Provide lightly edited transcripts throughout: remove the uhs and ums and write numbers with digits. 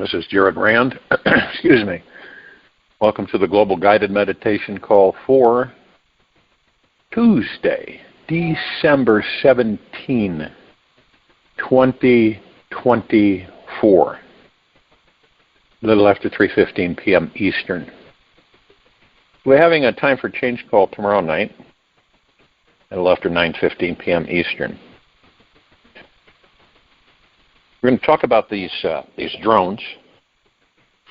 This is Jared Rand. Excuse me. Welcome to the Global Guided Meditation Call for Tuesday, December 17, 2024. A little after 3:15 p.m. Eastern. We're having a time for change call tomorrow night, a little after 9:15 p.m. Eastern. We're going to talk about these drones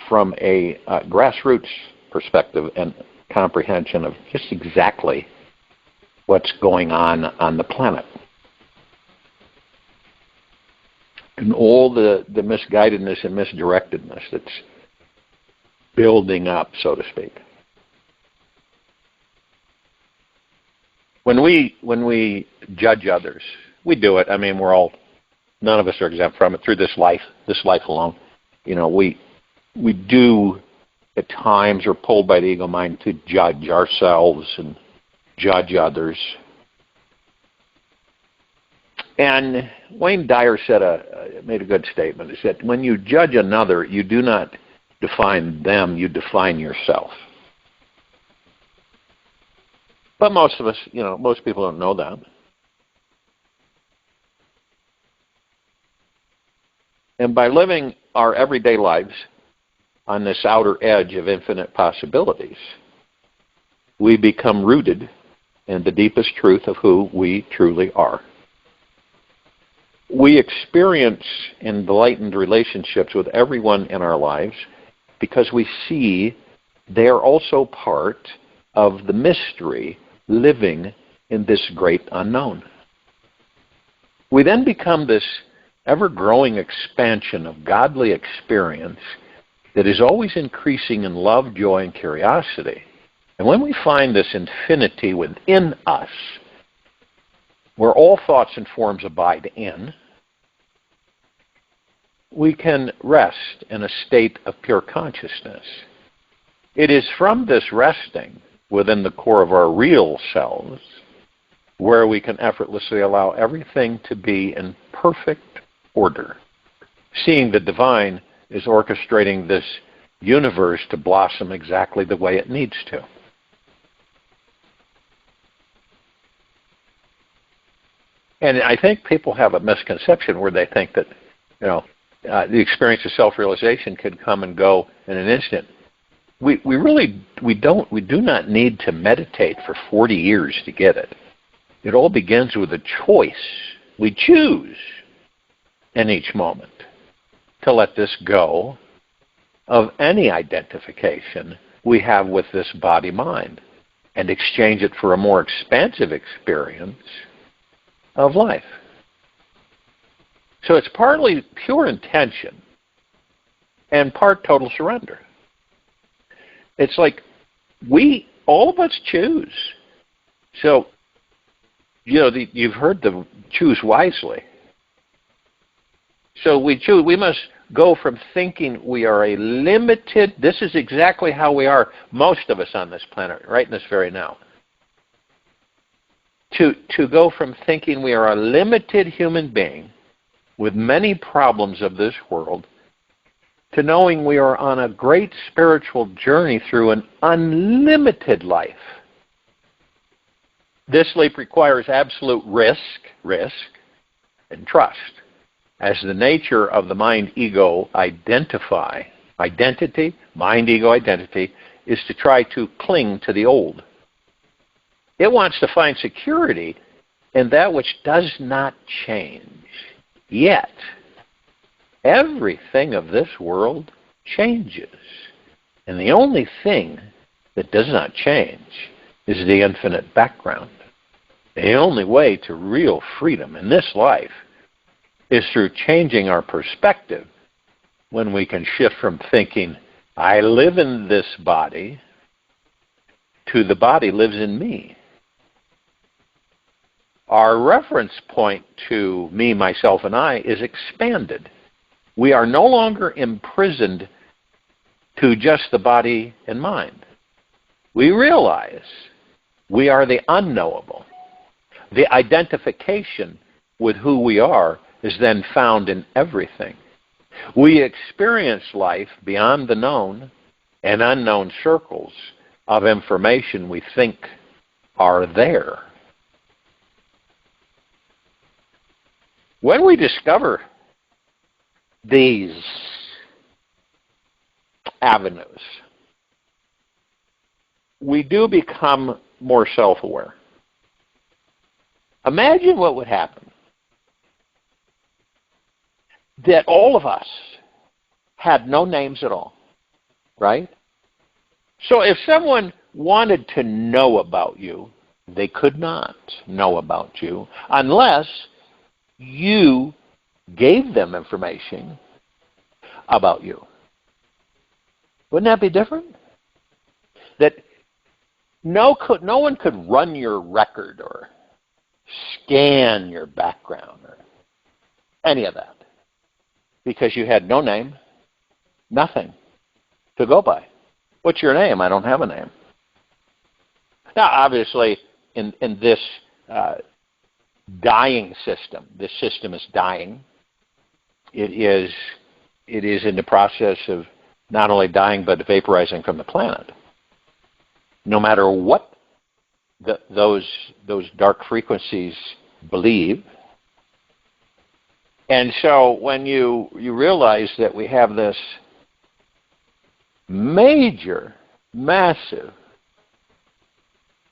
from a grassroots perspective and comprehension of just exactly what's going on the planet. And all the misguidedness and misdirectedness that's building up, so to speak. When we judge others, we do it. I mean, none of us are exempt from it through this life alone. You know, we do at times are pulled by the ego mind to judge ourselves and judge others. And Wayne Dyer made a good statement. He said, when you judge another, you do not define them, you define yourself. But most of us, most people don't know that. And by living our everyday lives on this outer edge of infinite possibilities, we become rooted in the deepest truth of who we truly are. We experience enlightened relationships with everyone in our lives because we see they are also part of the mystery living in this great unknown. We then become this ever-growing expansion of godly experience that is always increasing in love, joy, and curiosity. And when we find this infinity within us, where all thoughts and forms abide in, we can rest in a state of pure consciousness. It is from this resting within the core of our real selves where we can effortlessly allow everything to be in perfect order, seeing the divine is orchestrating this universe to blossom exactly the way it needs to. And I think people have a misconception where they think that, the experience of self-realization could come and go in an instant. We do not need to meditate for 40 years to get it. It all begins with a choice. We choose in each moment to let this go of any identification we have with this body-mind and exchange it for a more expansive experience of life. So it's partly pure intention and part total surrender. It's like all of us choose. So, you've heard the choose wisely. So we must go from thinking we are a limited, this is exactly how we are, most of us on this planet, right in this very now, to go from thinking we are a limited human being with many problems of this world to knowing we are on a great spiritual journey through an unlimited life. This leap requires absolute risk, and trust, as the nature of the mind-ego identity, mind-ego identity, is to try to cling to the old. It wants to find security in that which does not change. Yet, everything of this world changes. And the only thing that does not change is the infinite background. The only way to real freedom in this life is through changing our perspective when we can shift from thinking, I live in this body, to the body lives in me. Our reference point to me, myself, and I is expanded. We are no longer imprisoned to just the body and mind. We realize we are the unknowable. The identification with who we are is then found in everything. We experience life beyond the known and unknown circles of information we think are there. When we discover these avenues, we do become more self-aware. Imagine what would happen that all of us had no names at all, right? So if someone wanted to know about you, they could not know about you unless you gave them information about you. Wouldn't that be different? That no one could run your record or scan your background or any of that because you had no name, nothing to go by. What's your name? I don't have a name. Now, obviously, in this dying system, this system is dying. It is in the process of not only dying but vaporizing from the planet. No matter what those dark frequencies believe. And so when you realize that we have this major, massive,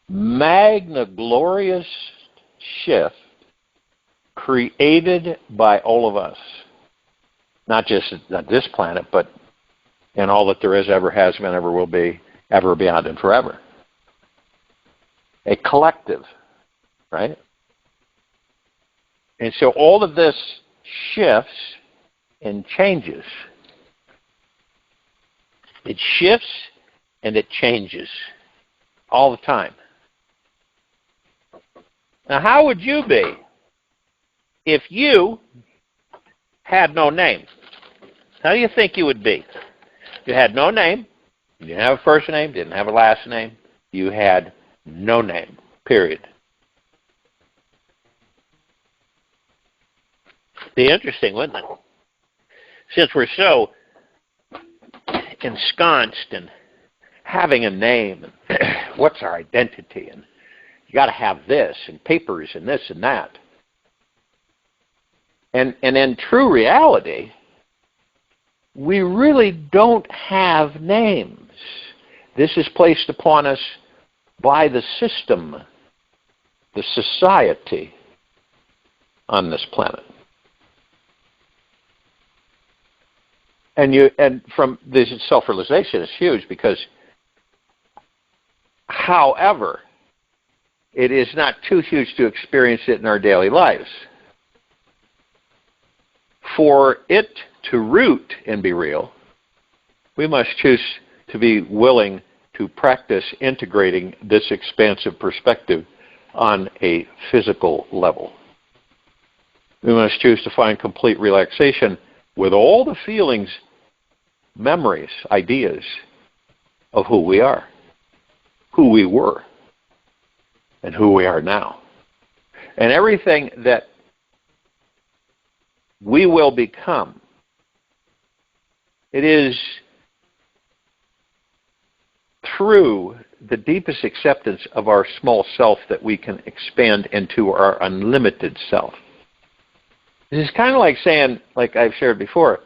magna-glorious shift created by all of us, not just on this planet, but in all that there is, ever has been, ever will be, ever beyond and forever. A collective, right? And so all of this shifts and changes. It shifts and it changes all the time. Now, how would you be if you had no name? How do you think you would be? You had no name, you didn't have a first name, didn't have a last name, you had no name, period. Be interesting, wouldn't it? Since we're so ensconced in having a name, and what's our identity, and you got to have this, and papers, and this and that. And in true reality, we really don't have names. This is placed upon us by the system, the society on this planet. And from this self-realization is huge because, however, it is not too huge to experience it in our daily lives. For it to root and be real, we must choose to be willing to practice integrating this expansive perspective on a physical level. We must choose to find complete relaxation with all the feelings, memories, ideas of who we are, who we were, and who we are now. And everything that we will become, it is through the deepest acceptance of our small self that we can expand into our unlimited self. This is kind of like saying, like I've shared before,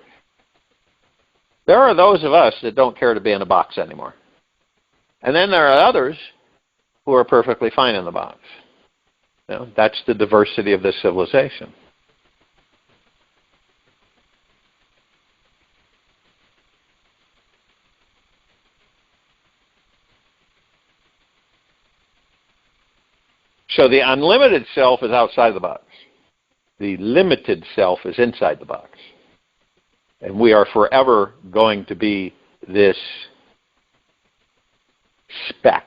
there are those of us that don't care to be in a box anymore. And then there are others who are perfectly fine in the box. You know, that's the diversity of this civilization. So the unlimited self is outside the box. The limited self is inside the box. And we are forever going to be this speck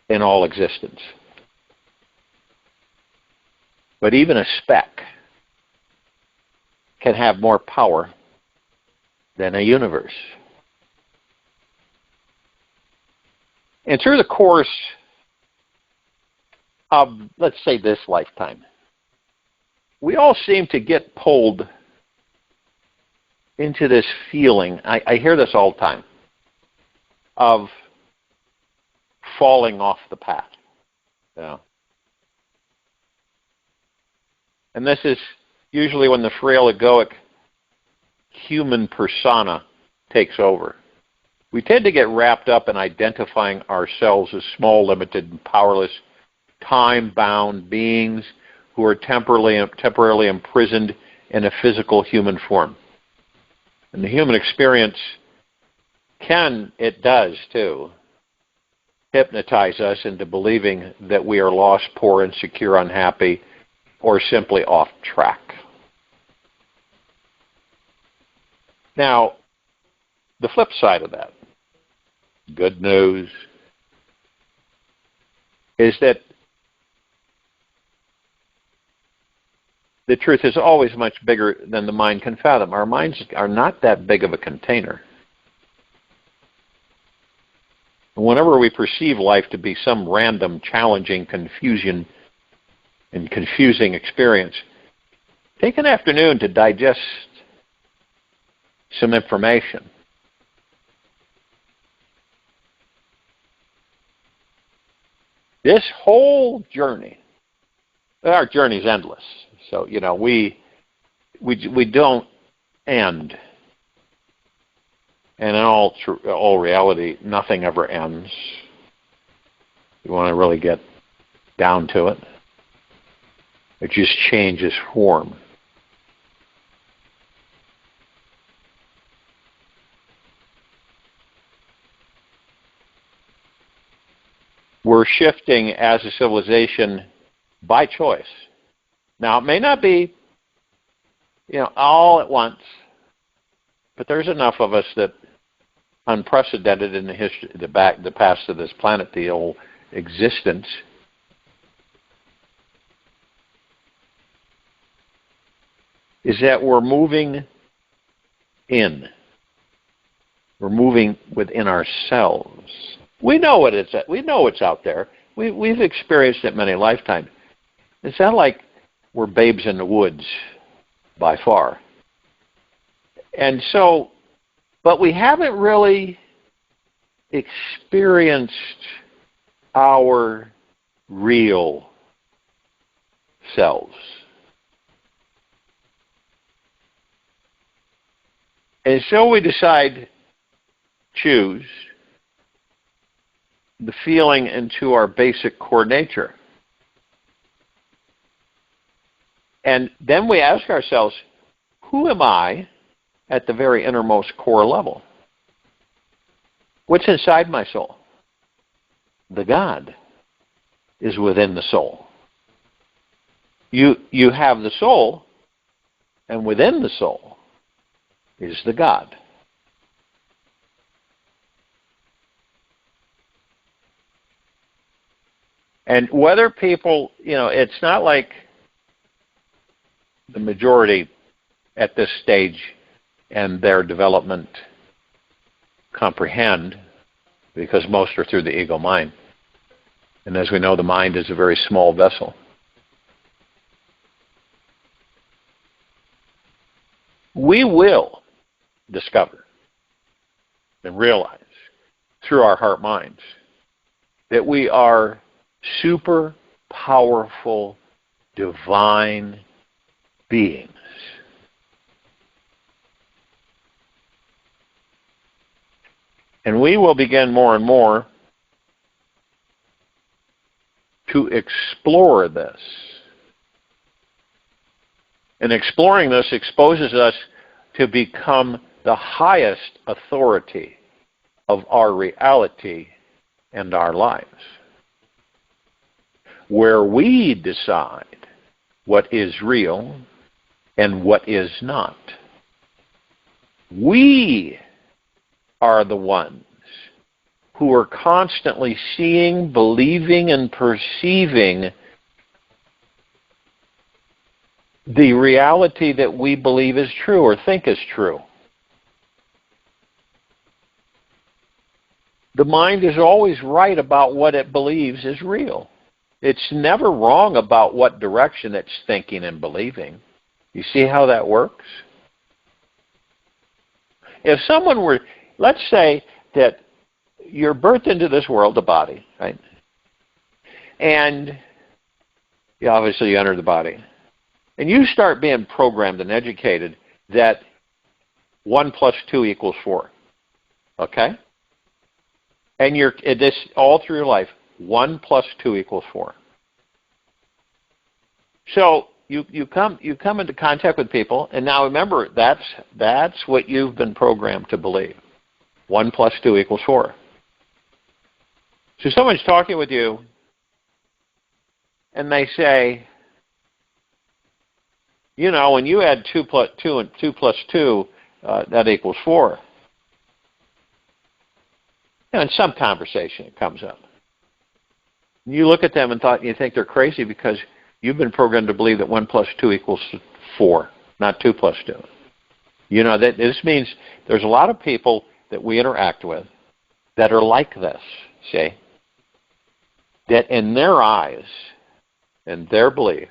in all existence. But even a speck can have more power than a universe. And through the course of, let's say, this lifetime, we all seem to get pulled into this feeling, I hear this all the time, of falling off the path. You know? And this is usually when the frail egoic human persona takes over. We tend to get wrapped up in identifying ourselves as small, limited, and powerless, time-bound beings who are temporarily imprisoned in a physical human form. And the human experience it does too, hypnotize us into believing that we are lost, poor, insecure, unhappy, or simply off track. Now, the flip side of that, good news, is that the truth is always much bigger than the mind can fathom. Our minds are not that big of a container. Whenever we perceive life to be some random, challenging, confusing experience, take an afternoon to digest some information. This whole journey, our journey is endless. So, you know, we don't end. And in all reality, nothing ever ends. You want to really get down to it. It just changes form. We're shifting as a civilization by choice. Now, it may not be, you know, all at once, but there's enough of us that unprecedented in the history, the past of this planet, the whole existence, is that we're moving in. We're moving within ourselves. We know what it's. We know it's out there. We've experienced it many lifetimes. It's not like we're babes in the woods, by far. And so, but we haven't really experienced our real selves. And so we choose the feeling into our basic core nature. And then we ask ourselves, who am I at the very innermost core level? What's inside my soul? The God is within the soul. You have the soul, and within the soul is the God. And whether people, you know, it's not like the majority at this stage and their development comprehend, because most are through the ego mind. And as we know, the mind is a very small vessel. We will discover and realize through our heart minds that we are super powerful, divine beings. And we will begin more and more to explore this. And exploring this exposes us to become the highest authority of our reality and our lives, where we decide what is real and what is not. We are the ones who are constantly seeing, believing, and perceiving the reality that we believe is true or think is true. The mind is always right about what it believes is real. It's never wrong about what direction it's thinking and believing. You see how that works? if someone were, let's say that you're birthed into this world, the body, right? And obviously you enter the body. And you start being programmed and educated that 1 plus 2 equals 4. Okay? And you're this all through your life, 1 plus 2 equals 4. So you come into contact with people, and now remember, that's what you've been programmed to believe. 1 plus 2 equals 4. So someone's talking with you, and they say, you know, when you add 2 plus 2 and 2 plus 2, that equals 4. You know, in some conversation, it comes up. You look at them and you think they're crazy because you've been programmed to believe that 1 plus 2 equals 4, not 2 plus 2. You know, that this means there's a lot of people that we interact with that are like this, see? That in their eyes, in their belief,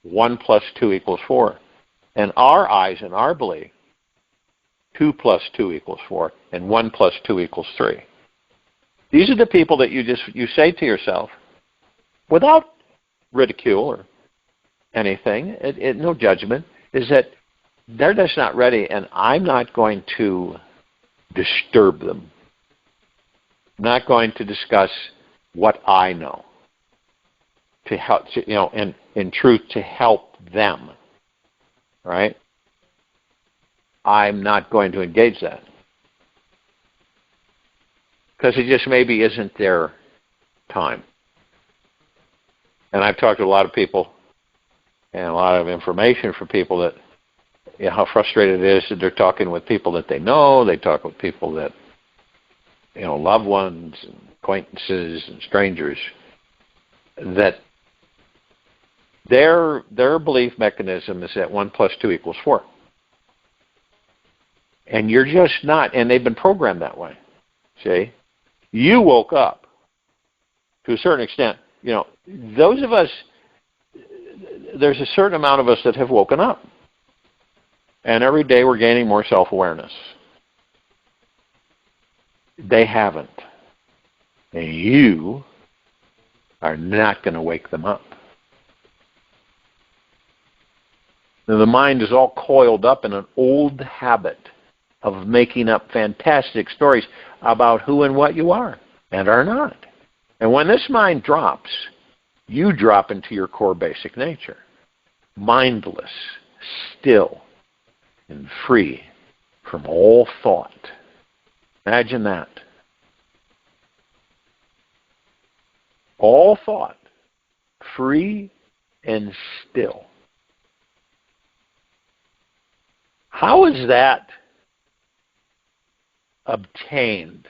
1 plus 2 equals 4. In our eyes and our belief, 2 plus 2 equals 4, and 1 plus 2 equals 3. These are the people that you say to yourself, without ridicule or anything, no judgment, is that they're just not ready, and I'm not going to disturb them. I'm not going to discuss what I know to help, you know, in truth, to help them, right? I'm not going to engage that because it just maybe isn't their time. And I've talked to a lot of people and a lot of information from people that, you know, how frustrated it is that they're talking with people that they know. They talk with people that, you know, loved ones and acquaintances and strangers, that their belief mechanism is that 1 plus 2 equals 4. And you're just not, and they've been programmed that way. See? You woke up to a certain extent. You know, those of us, there's a certain amount of us that have woken up. And every day we're gaining more self-awareness. They haven't. And you are not going to wake them up. Now, the mind is all coiled up in an old habit of making up fantastic stories about who and what you are and are not. And when this mind drops, you drop into your core basic nature. Mindless, still, and free from all thought. Imagine that. All thought, free and still. How is that obtained?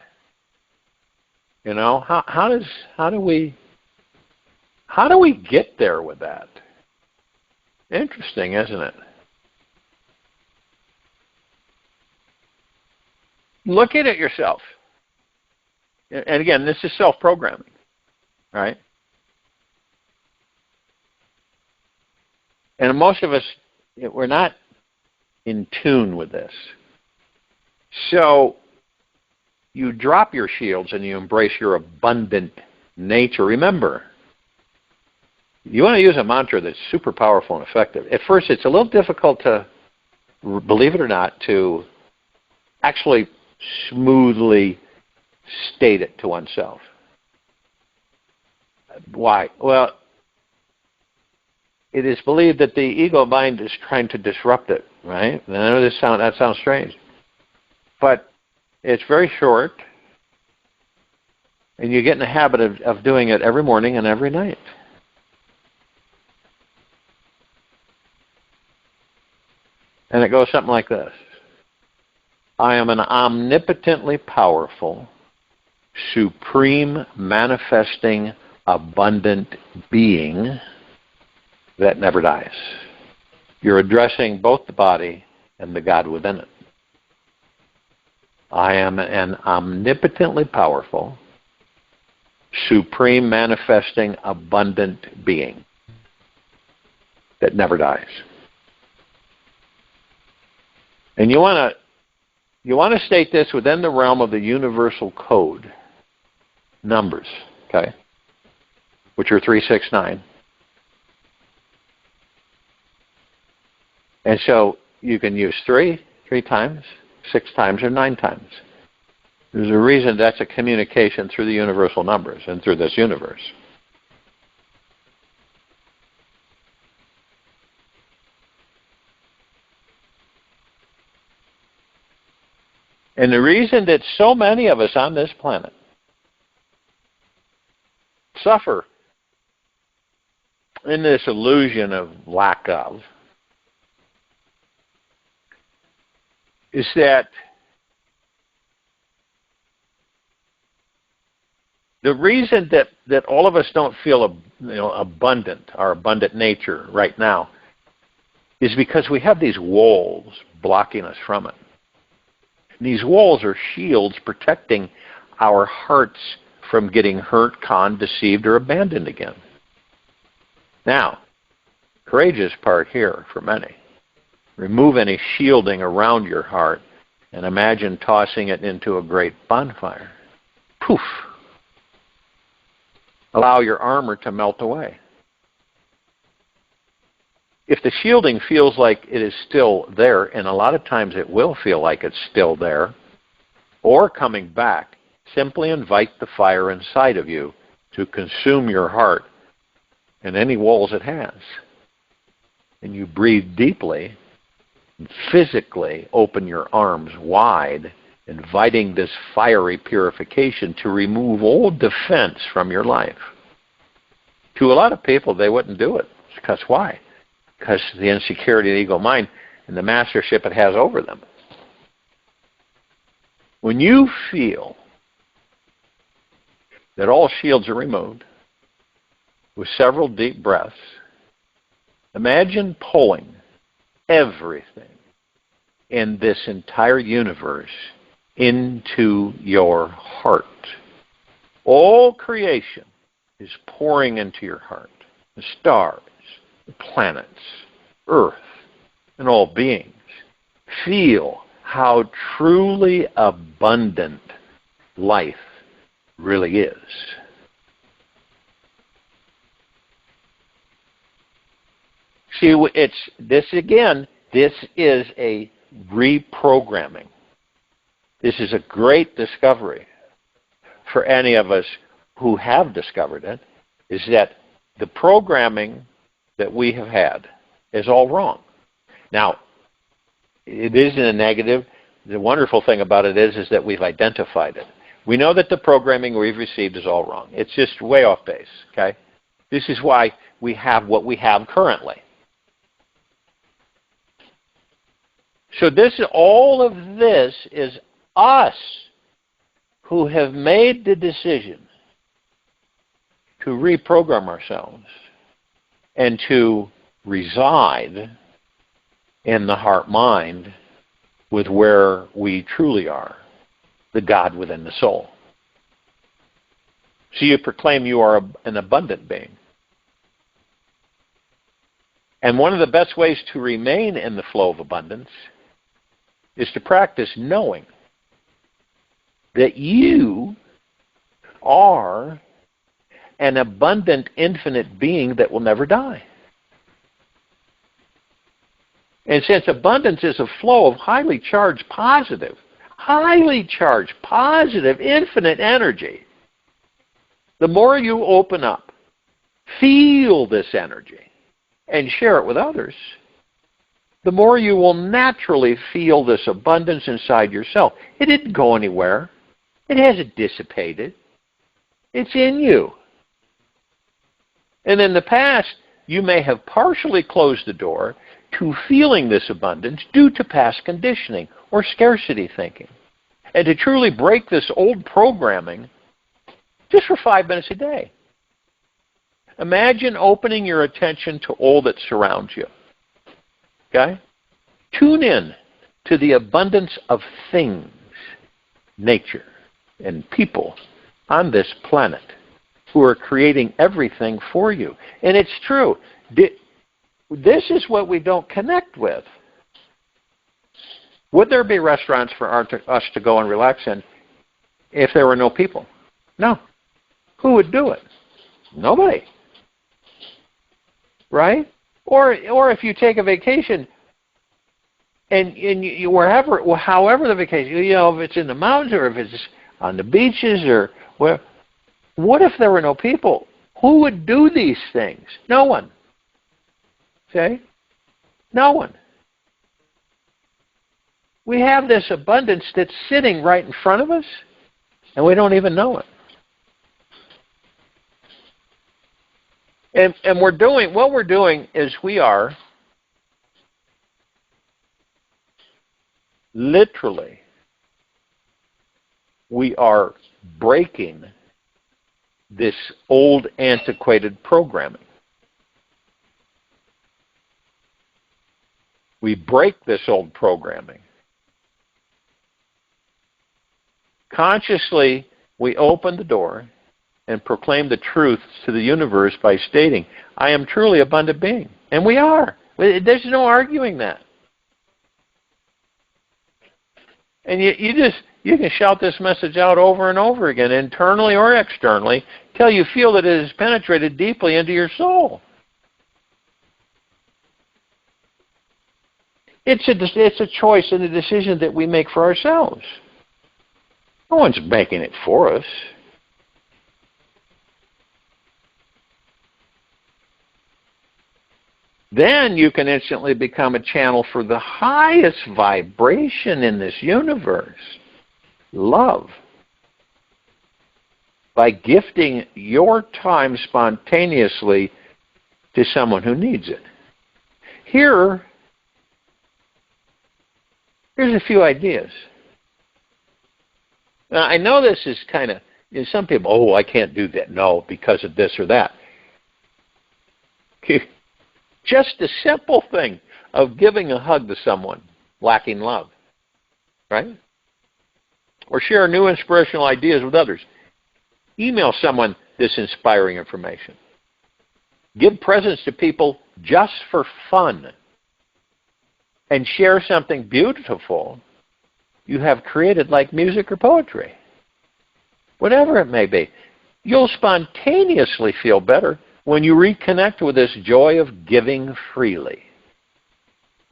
You know, how do we get there with that? Interesting, isn't it? Look at it yourself. And again, this is self-programming, right? And most of us, we're not in tune with this. So you drop your shields and you embrace your abundant nature. Remember, you want to use a mantra that's super powerful and effective. At first, it's a little difficult to, believe it or not, to actually smoothly state it to oneself. Why? Well, it is believed that the ego mind is trying to disrupt it, right? And I know that sounds strange, but it's very short, and you get in the habit of doing it every morning and every night. And it goes something like this. I am an omnipotently powerful, supreme, manifesting, abundant being that never dies. You're addressing both the body and the God within it. I am an omnipotently powerful, supreme, manifesting, abundant being that never dies. And you want to You want to state this within the realm of the universal code numbers, okay, which are 369. And so you can use three times, 6 times, or 9 times. There's a reason that's a communication through the universal numbers and through this universe. And the reason that so many of us on this planet suffer in this illusion of lack of is that the reason that all of us don't feel abundant, our abundant nature right now, is because we have these walls blocking us from it. And these walls are shields protecting our hearts from getting hurt, conned, deceived, or abandoned again. Now, courageous part here for many. Remove any shielding around your heart and imagine tossing it into a great bonfire. Poof! Allow your armor to melt away. If the shielding feels like it is still there, and a lot of times it will feel like it's still there, or coming back, simply invite the fire inside of you to consume your heart and any walls it has. And you breathe deeply, and physically open your arms wide, inviting this fiery purification to remove all defense from your life. To a lot of people, they wouldn't do it. Because why? Because of the insecurity of the ego mind and the mastership it has over them. When you feel that all shields are removed, with several deep breaths, imagine pulling everything in this entire universe into your heart. All creation is pouring into your heart. The stars, the planets, Earth, and all beings. Feel how truly abundant life really is. See, this is a reprogramming. This is a great discovery for any of us who have discovered it, is that the programming that we have had is all wrong. Now, it isn't a negative. The wonderful thing about it is that we've identified it. We know that the programming we've received is all wrong. It's just way off base, okay? This is why we have what we have currently. So all of this is us who have made the decision to reprogram ourselves and to reside in the heart-mind with where we truly are, the God within the soul. So you proclaim you are an abundant being. And one of the best ways to remain in the flow of abundance is to practice knowing that you are an abundant, infinite being that will never die. And since abundance is a flow of highly charged, positive, infinite energy, the more you open up, feel this energy, and share it with others, the more you will naturally feel this abundance inside yourself. It didn't go anywhere. It hasn't dissipated. It's in you. And in the past, you may have partially closed the door to feeling this abundance due to past conditioning or scarcity thinking. And to truly break this old programming, just for 5 minutes a day, imagine opening your attention to all that surrounds you. Okay? Tune in to the abundance of things, nature, and people on this planet who are creating everything for you. And it's true. This is what we don't connect with. Would there be restaurants for us to go and relax in if there were no people? No. Who would do it? Nobody. Right? Or if you take a vacation and you wherever, however the vacation, if it's in the mountains or if it's on the beaches or where, what if there were no people? Who would do these things? No one. Okay? No one. We have this abundance that's sitting right in front of us, and we don't even know it. And what we're doing is we are literally, we are breaking this old antiquated programming. We break this old programming. Consciously, we open the door and proclaim the truth to the universe by stating, I am truly abundant being. And we are. There's no arguing that. And you can shout this message out over and over again, internally or externally, till you feel that it has penetrated deeply into your soul. It's a choice and a decision that we make for ourselves. No one's making it for us. Then you can instantly become a channel for the highest vibration in this universe, love, by gifting your time spontaneously to someone who needs it. Here's a few ideas. Now, I know this is kind of, some people, I can't do that. No, because of this or that. Just the simple thing of giving a hug to someone lacking love, right? Or share new inspirational ideas with others. Email someone this inspiring information. Give presents to people just for fun. And share something beautiful you have created, like music or poetry. Whatever it may be. You'll spontaneously feel better when you reconnect with this joy of giving freely.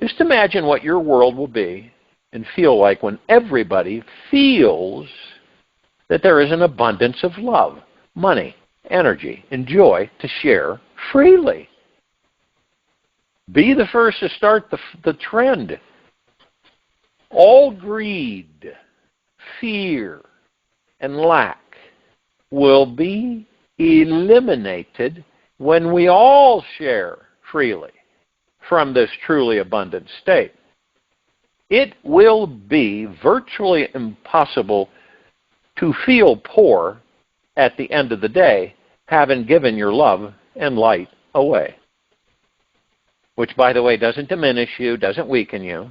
Just imagine what your world will be and feel like when everybody feels that there is an abundance of love, money, energy, and joy to share freely. Be the first to start the trend. All greed, fear, and lack will be eliminated when we all share freely from this truly abundant state. It will be virtually impossible to feel poor at the end of the day, having given your love and light away. Which, by the way, doesn't diminish you, doesn't weaken you.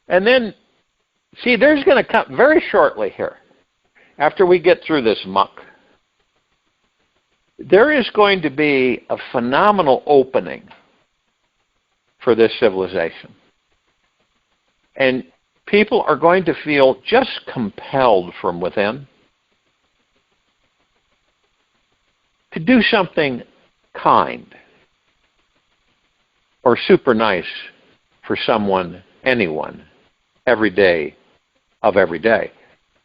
And then, see, there's going to come, very shortly here, after we get through this muck, there is going to be a phenomenal opening for this civilization. And people are going to feel just compelled from within to do something kind or super nice for someone, anyone, every day of every day.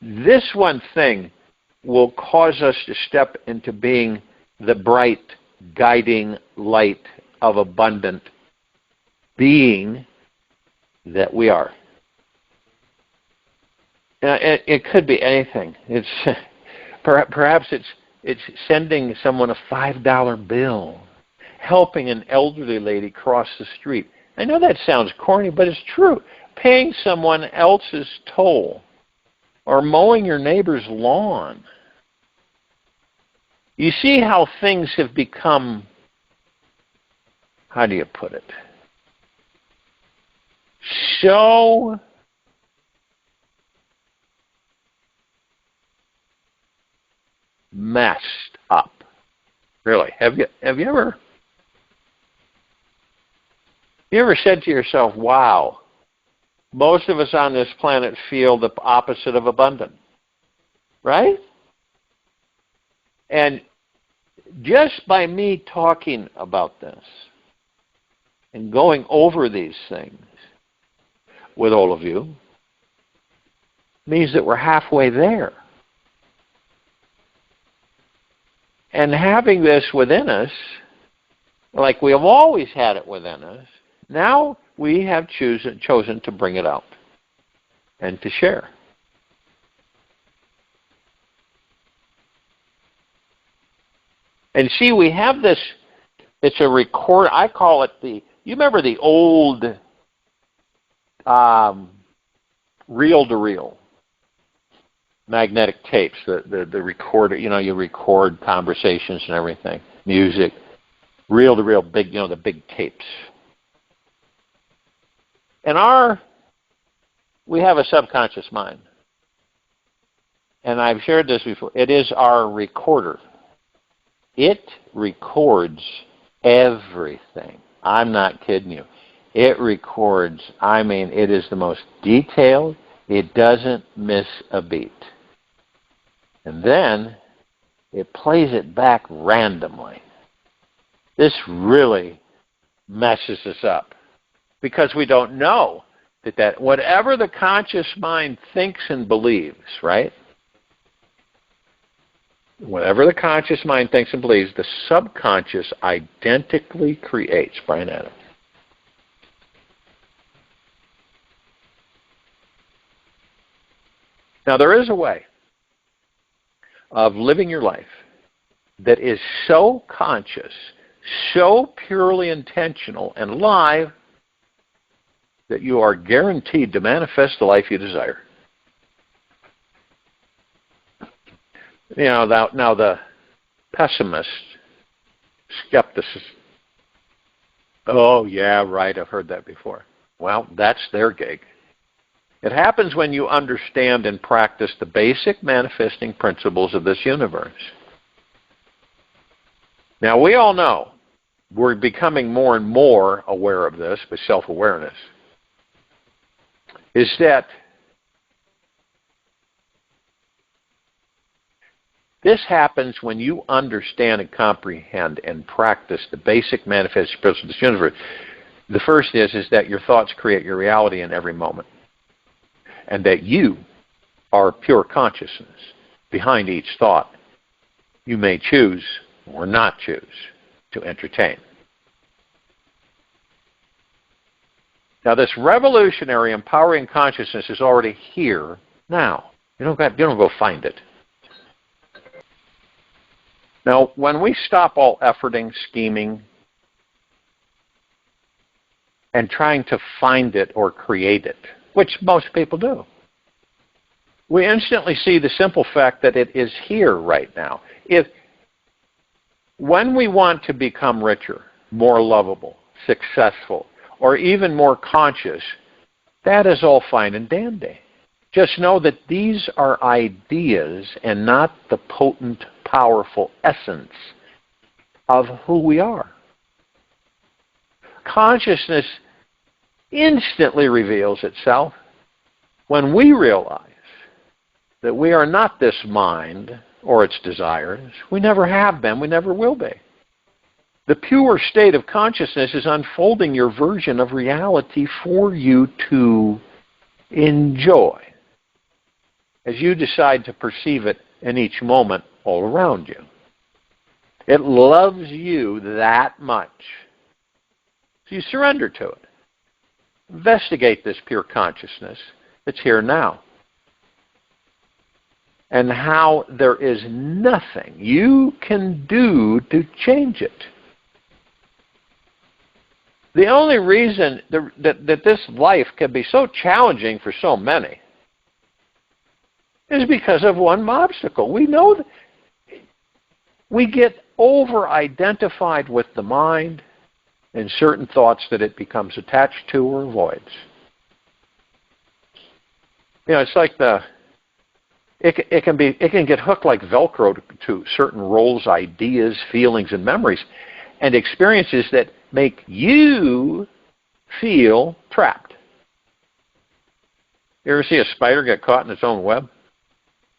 This one thing will cause us to step into being the bright, guiding light of abundant being that we are. It could be anything. It's perhaps it's sending someone a $5 bill, helping an elderly lady cross the street. I know that sounds corny, but it's true. Paying someone else's toll or mowing your neighbor's lawn. You see how things have become, how do you put it, so messed up. Really, have you ever You ever said to yourself, wow, most of us on this planet feel the opposite of abundant, right? And just by me talking about this and going over these things with all of you means that we're halfway there. And having this within us, like we have always had it within us, now we have chosen to bring it out and to share. And see, we have this, it's a record, I call it you remember the old reel-to-reel magnetic tapes, the recorder, you record conversations and everything, music, reel-to-reel, big, the big tapes. And we have a subconscious mind. And I've shared this before. It is our recorder. It records everything. I'm not kidding you. It records, it is the most detailed. It doesn't miss a beat. And then it plays it back randomly. This really messes us up because we don't know that whatever the conscious mind thinks and believes, right? Whatever the conscious mind thinks and believes, the subconscious identically creates, Brian Adams. Now, there is a way of living your life that is so conscious, so purely intentional and live that you are guaranteed to manifest the life you desire. Now the pessimist, skepticist, oh yeah, right, I've heard that before. Well, that's their gig. It happens when you understand and practice the basic manifesting principles of this universe. Now, we all know we're becoming more and more aware of this with self-awareness, is that this happens when you understand and comprehend and practice the basic manifesting principles of this universe. The first is that your thoughts create your reality in every moment, and that you are pure consciousness behind each thought you may choose or not choose to entertain. Now, this revolutionary, empowering consciousness is already here now. You don't go find it. Now, when we stop all efforting, scheming, and trying to find it or create it, which most people do, we instantly see the simple fact that it is here right now. When we want to become richer, more lovable, successful, or even more conscious, that is all fine and dandy. Just know that these are ideas and not the potent, powerful essence of who we are. Consciousness instantly reveals itself when we realize that we are not this mind or its desires. We never have been, we never will be. The pure state of consciousness is unfolding your version of reality for you to enjoy as you decide to perceive it in each moment all around you. It loves you that much. So you surrender to it. Investigate this pure consciousness that's here now, and how there is nothing you can do to change it. The only reason that this life can be so challenging for so many is because of one obstacle. We know that we get over-identified with the mind and certain thoughts that it becomes attached to or avoids. It's like it can get hooked like Velcro to certain roles, ideas, feelings, and memories, and experiences that make you feel trapped. You ever see a spider get caught in its own web?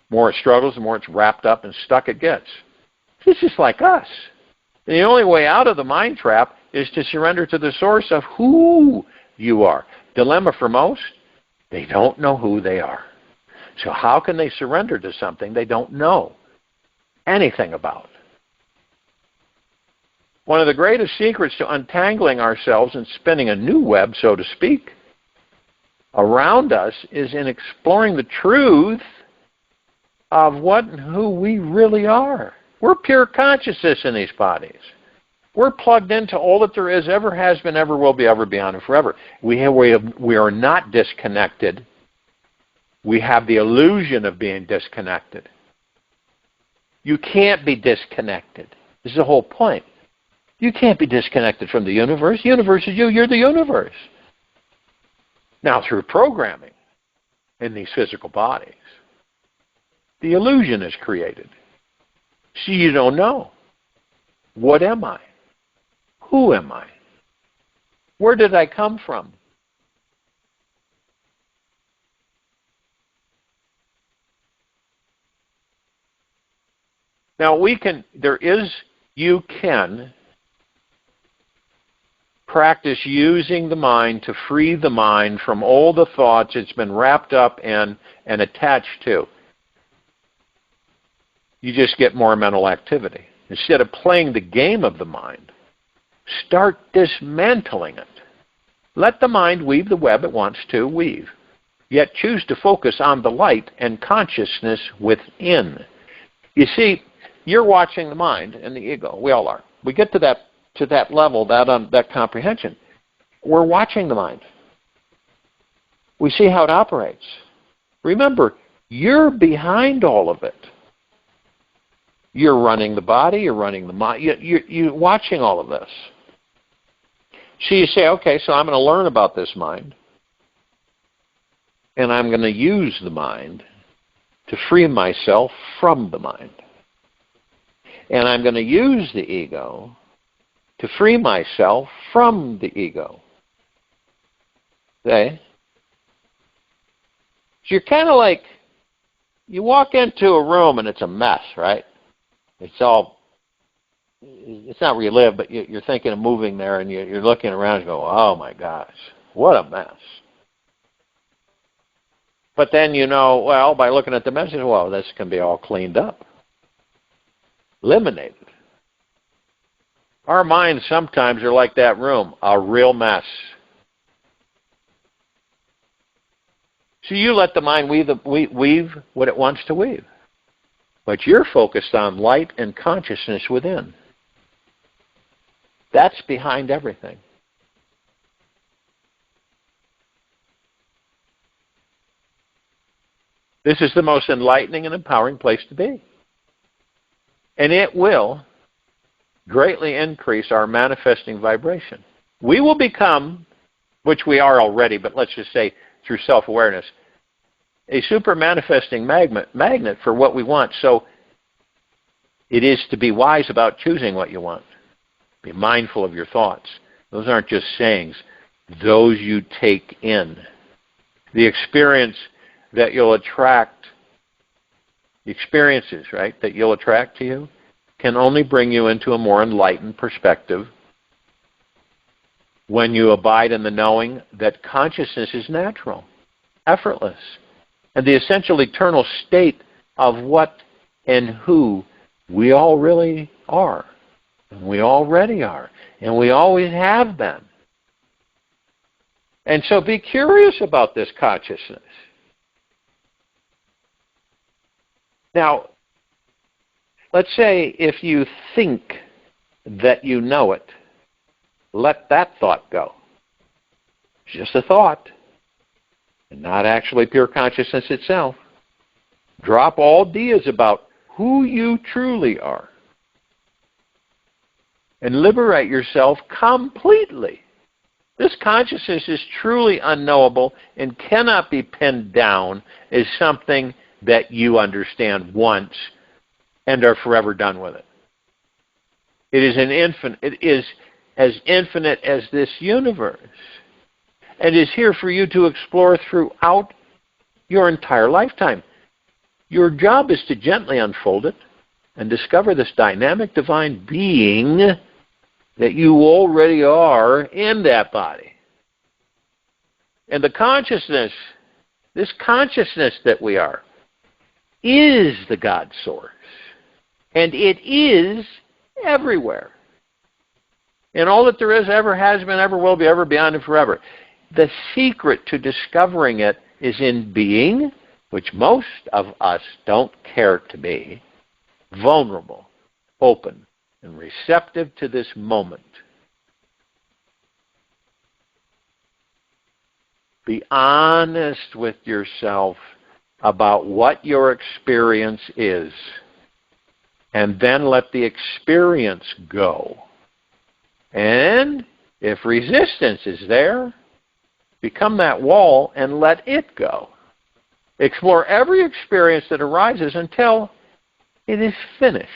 The more it struggles, the more it's wrapped up and stuck it gets. It's just like us. And the only way out of the mind trap is to surrender to the source of who you are. Dilemma for most, they don't know who they are. So how can they surrender to something they don't know anything about? One of the greatest secrets to untangling ourselves and spinning a new web, so to speak, around us is in exploring the truth of what and who we really are. We're pure consciousness in these bodies. We're plugged into all that there is, ever has been, ever will be, ever beyond, and forever. We are not disconnected. We have the illusion of being disconnected. You can't be disconnected. This is the whole point. You can't be disconnected from the universe. The universe is you. You're the universe. Now, through programming in these physical bodies, the illusion is created. So you don't know. What am I? Who am I? Where did I come from? Now you can practice using the mind to free the mind from all the thoughts it's been wrapped up in and attached to. You just get more mental activity. Instead of playing the game of the mind, start dismantling it. Let the mind weave the web it wants to weave, yet choose to focus on the light and consciousness within. You see, you're watching the mind and the ego. We all are. We get to that level, that comprehension. We're watching the mind. We see how it operates. Remember, you're behind all of it. You're running the body, you're running the mind, you're watching all of this. So you say, okay, so I'm going to learn about this mind, and I'm going to use the mind to free myself from the mind. And I'm going to use the ego to free myself from the ego. Okay? So you're kind of like, you walk into a room and it's a mess, right? It's not where you live, but you're thinking of moving there, and you're looking around and go, oh my gosh, what a mess. But then by looking at the mess, well, this can be all cleaned up, eliminated. Our minds sometimes are like that room, a real mess. So you let the mind weave what it wants to weave. But you're focused on light and consciousness within. That's behind everything. This is the most enlightening and empowering place to be. And it will greatly increase our manifesting vibration. We will become, which we are already, but let's just say through self-awareness, a super manifesting magnet for what we want. So it is to be wise about choosing what you want. Be mindful of your thoughts. Those aren't just sayings. Those you take in. The experience that you'll attract, the experiences, right, that you'll attract to you can only bring you into a more enlightened perspective when you abide in the knowing that consciousness is natural, effortless, and the essential eternal state of what and who we all really are. And we already are. And we always have been. And so be curious about this consciousness. Now, let's say if you think that you know it, let that thought go. It's just a thought, and not actually pure consciousness itself. Drop all ideas about who you truly are, and liberate yourself completely. This consciousness is truly unknowable and cannot be pinned down as something that you understand once and are forever done with it. It is as infinite as this universe. and is here for you to explore throughout your entire lifetime. Your job is to gently unfold it and discover this dynamic divine being that you already are in that body. And the consciousness, this consciousness that we are, is the God source. And it is everywhere. And all that there is, ever has been, ever will be, ever beyond, and forever. The secret to discovering it is in being, which most of us don't care to be, vulnerable, open, and receptive to this moment. Be honest with yourself about what your experience is, and then let the experience go. And if resistance is there, become that wall and let it go. Explore every experience that arises until it is finished.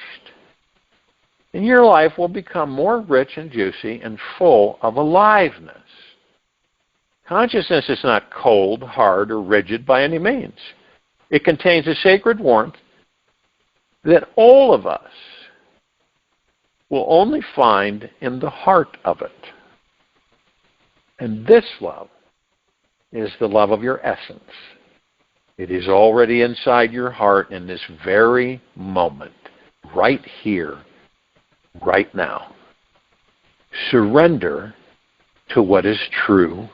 And your life will become more rich and juicy and full of aliveness. Consciousness is not cold, hard, or rigid by any means. It contains a sacred warmth that all of us will only find in the heart of it. And this love is the love of your essence. It is already inside your heart in this very moment, right here, right now. Surrender to what is true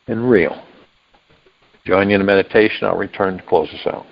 and real. Join you in a meditation. I'll return to close us out.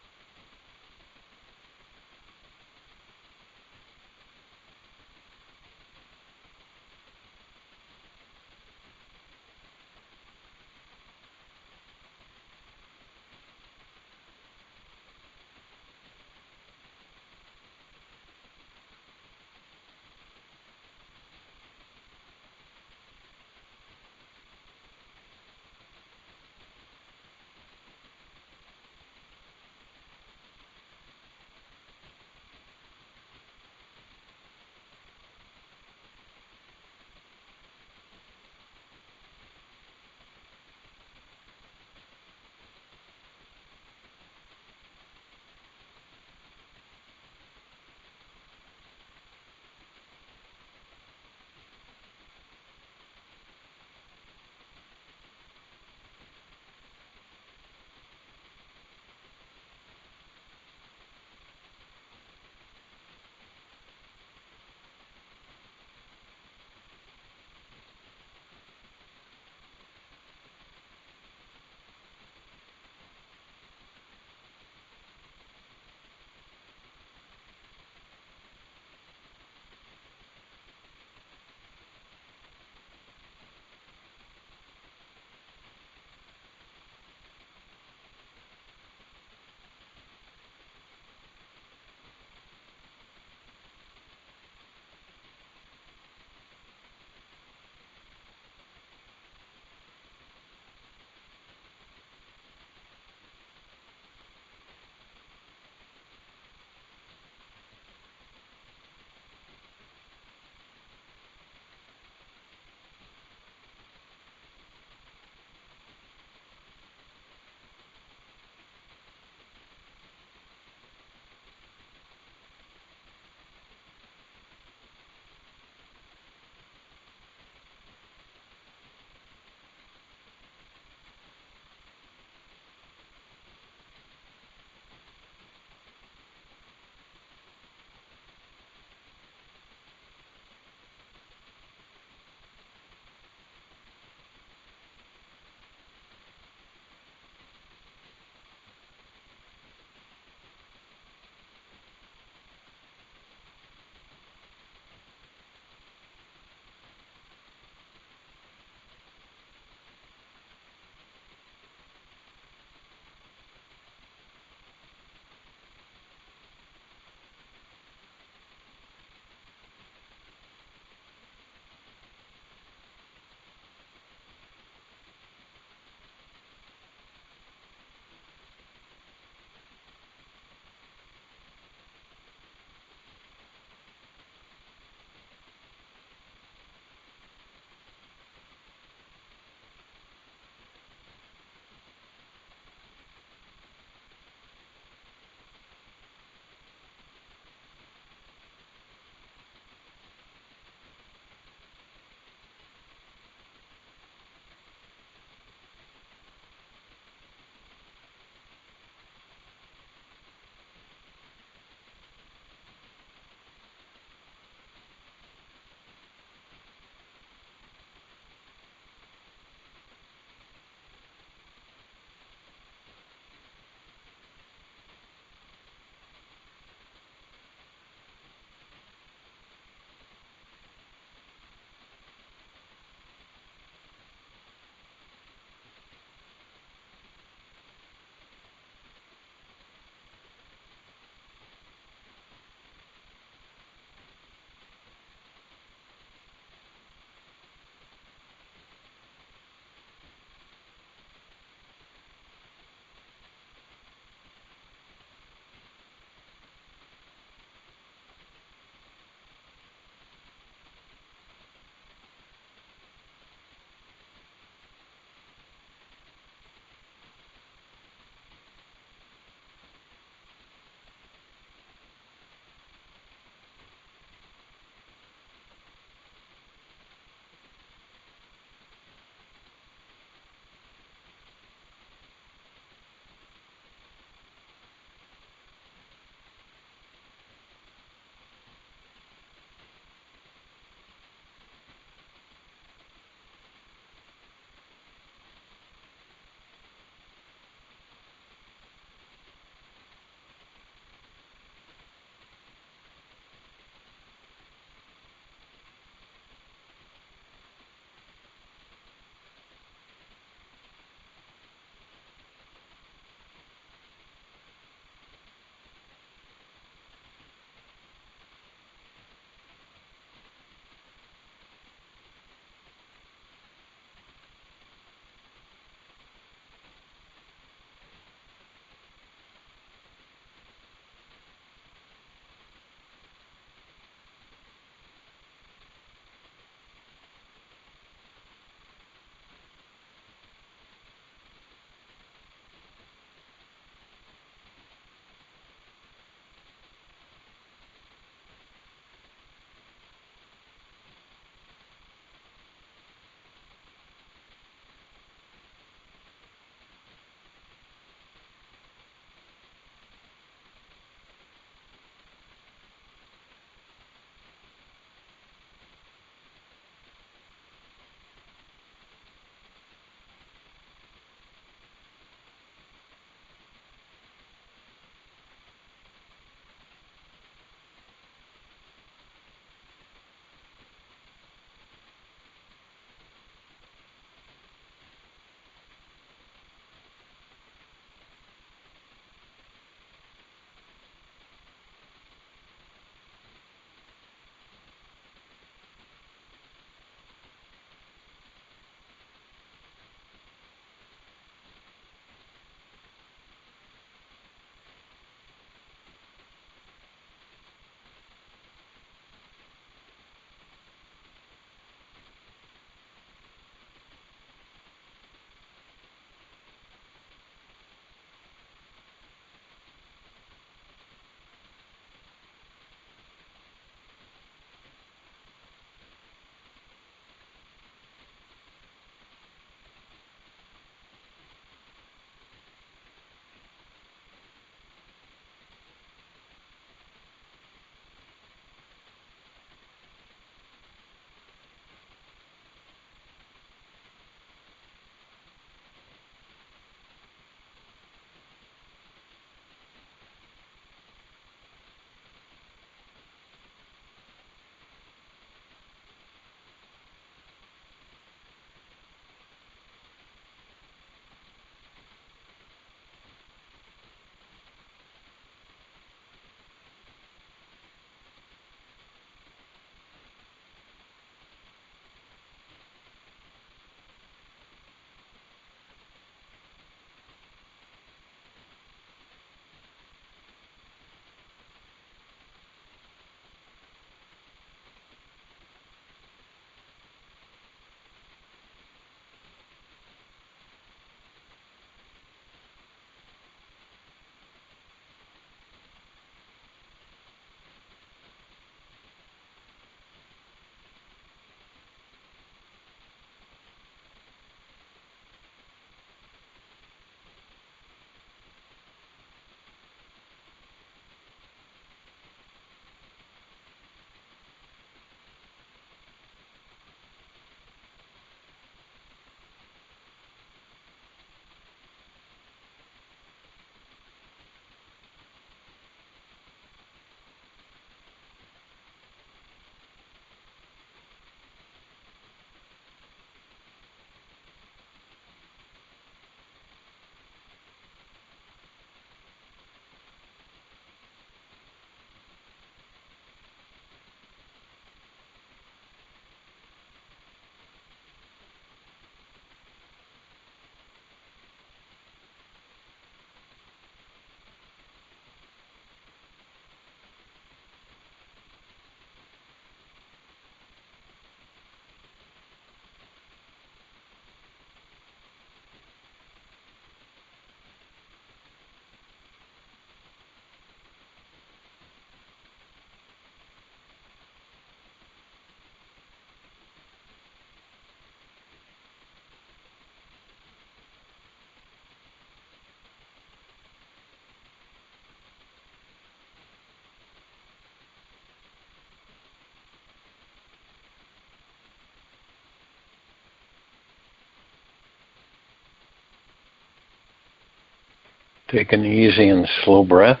Take an easy and slow breath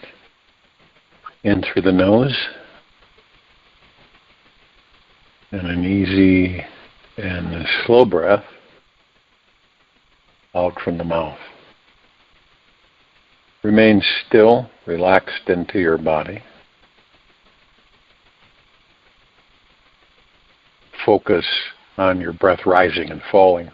in through the nose, and an easy and slow breath out from the mouth. Remain still, relaxed into your body. Focus on your breath rising and falling.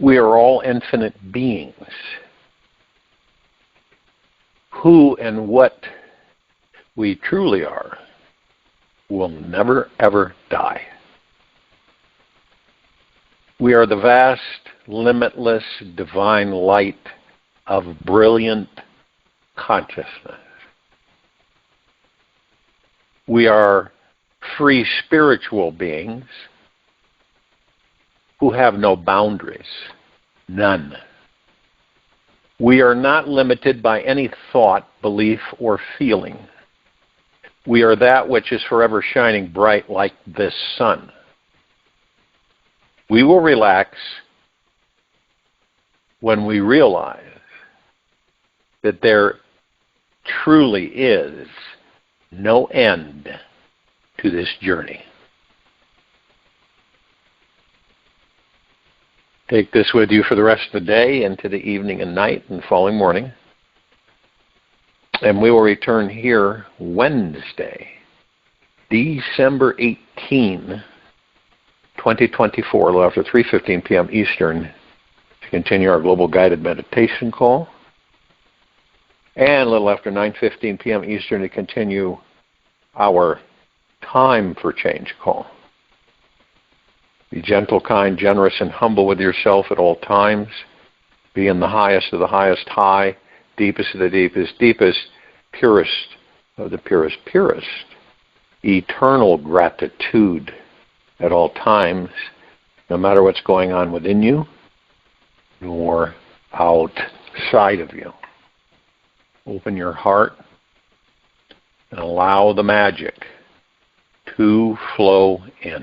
We are all infinite beings. Who and what we truly are will never ever die. We are the vast, limitless, divine light of brilliant consciousness. We are free spiritual beings who have no boundaries, none. We are not limited by any thought, belief, or feeling. We are that which is forever shining bright like this sun. We will relax when we realize that there truly is no end to this journey. Take this with you for the rest of the day, into the evening and night and following morning. And we will return here Wednesday, December 18, 2024, a little after 3:15 p.m. Eastern, to continue our global guided meditation call. And a little after 9:15 p.m. Eastern to continue our Time for Change call. Be gentle, kind, generous, and humble with yourself at all times. Be in the highest of the highest high, deepest of the deepest, deepest, purest of the purest, purest. Eternal gratitude at all times, no matter what's going on within you, nor outside of you. Open your heart and allow the magic to flow in.